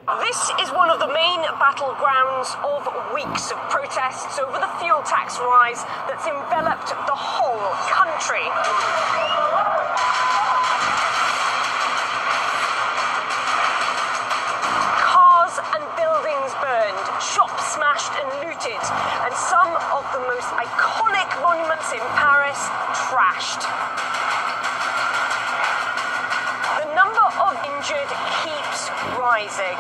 This is one of the main battlegrounds of weeks of protests over the fuel tax rise that's enveloped the whole country. Cars and buildings burned, shops smashed and looted, and some of the most iconic monuments in Paris trashed. The number of injured keeps rising.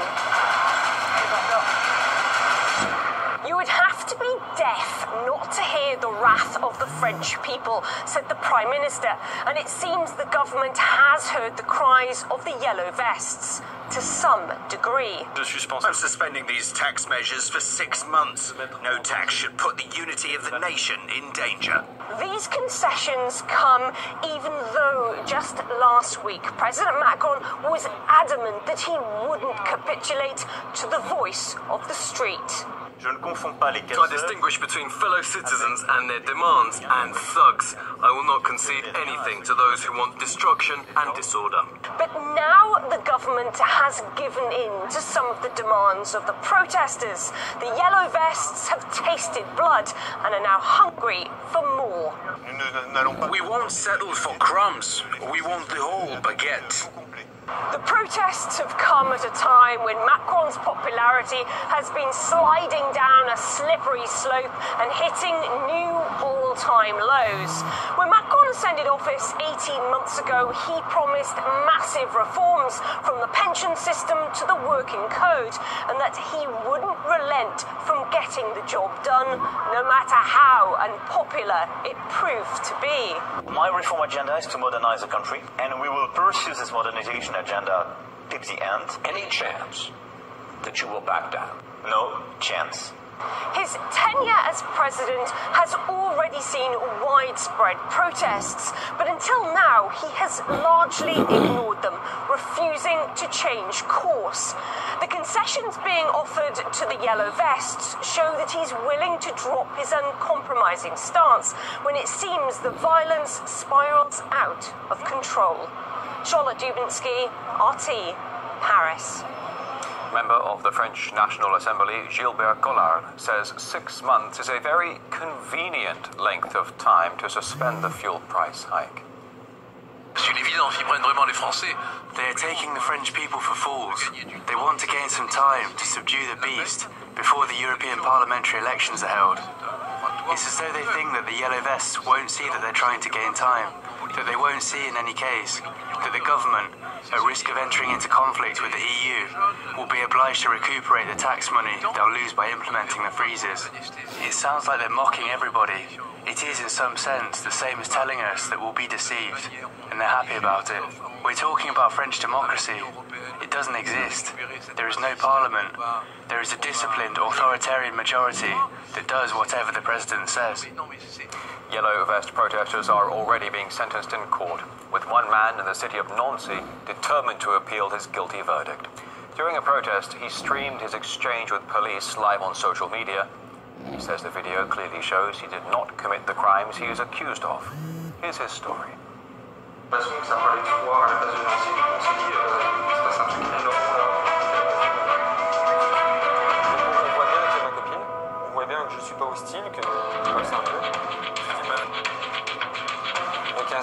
You would have to be deaf not to hear the wrath of the French people, said the Prime Minister, and it seems the government has heard the cries of the yellow vests to some degree. I'm suspending these tax measures for 6 months. No tax should put the unity of the nation in danger. These concessions come even though just last week President Macron was adamant that he wouldn't capitulate to the voice of the street. I distinguish between fellow citizens and their demands and thugs. I will not concede anything to those who want destruction and disorder. But now the government has given in to some of the demands of the protesters. The yellow vests have tasted blood and are now hungry for more. We won't settle for crumbs. We want the whole baguette. The protests have come at a time when Macron's popularity has been sliding down a slippery slope and hitting new all-time lows. When Macron ascended office 18 months ago, he promised massive reforms from the pension system to the working code, and that he wouldn't relent from getting the job done, no matter how unpopular it proved to be. My reform agenda is to modernize the country, and we will pursue this modernization agenda till the end. Any chance that you will back down? No chance. His tenure as president has already seen widespread protests, but until now he has largely ignored them, refusing to change course. The concessions being offered to the yellow vests show that he's willing to drop his uncompromising stance when it seems the violence spirals out of control. Charlotte Dubinsky, RT, Paris. Member of the French National Assembly, Gilbert Collard, says 6 months is a very convenient length of time to suspend the fuel price hike. They are taking the French people for fools. They want to gain some time to subdue the beast before the European parliamentary elections are held. It's as though they think that the yellow vests won't see that they're trying to gain time, that they won't see in any case that the government, at risk of entering into conflict with the EU, will be obliged to recuperate the tax money they'll lose by implementing the freezes. It sounds like they're mocking everybody. It is in some sense the same as telling us that we'll be deceived, and they're happy about it. We're talking about French democracy. It doesn't exist. There is no parliament. There is a disciplined authoritarian majority that does whatever the president says. Yellow vest protesters are already being sentenced in court, with one man in the city of Nancy determined to appeal his guilty verdict. During a protest, he streamed his exchange with police live on social media. He says the video clearly shows he did not commit the crimes he is accused of. Here's his story.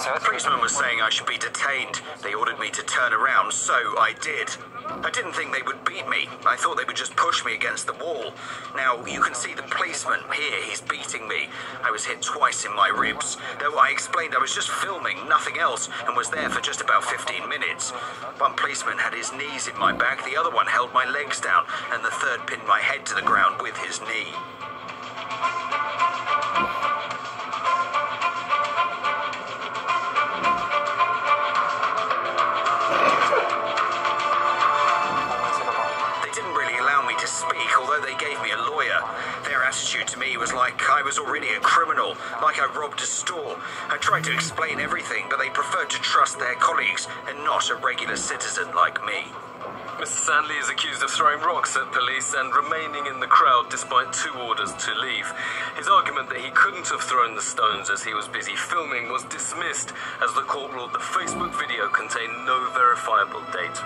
The policeman was saying I should be detained. They ordered me to turn around, so I did. I didn't think they would beat me. I thought they would just push me against the wall. Now, you can see the policeman here. He's beating me. I was hit twice in my ribs. Though I explained I was just filming, nothing else, and was there for just about 15 minutes. One policeman had his knees in my back, the other one held my legs down, and the third pinned my head to the ground with his knee. Their attitude to me was like I was already a criminal, like I robbed a store. I tried to explain everything, but they preferred to trust their colleagues and not a regular citizen like me. Mr. Stanley is accused of throwing rocks at police and remaining in the crowd despite 2 orders to leave. His argument that he couldn't have thrown the stones as he was busy filming was dismissed as the court ruled the Facebook video contained no verifiable date.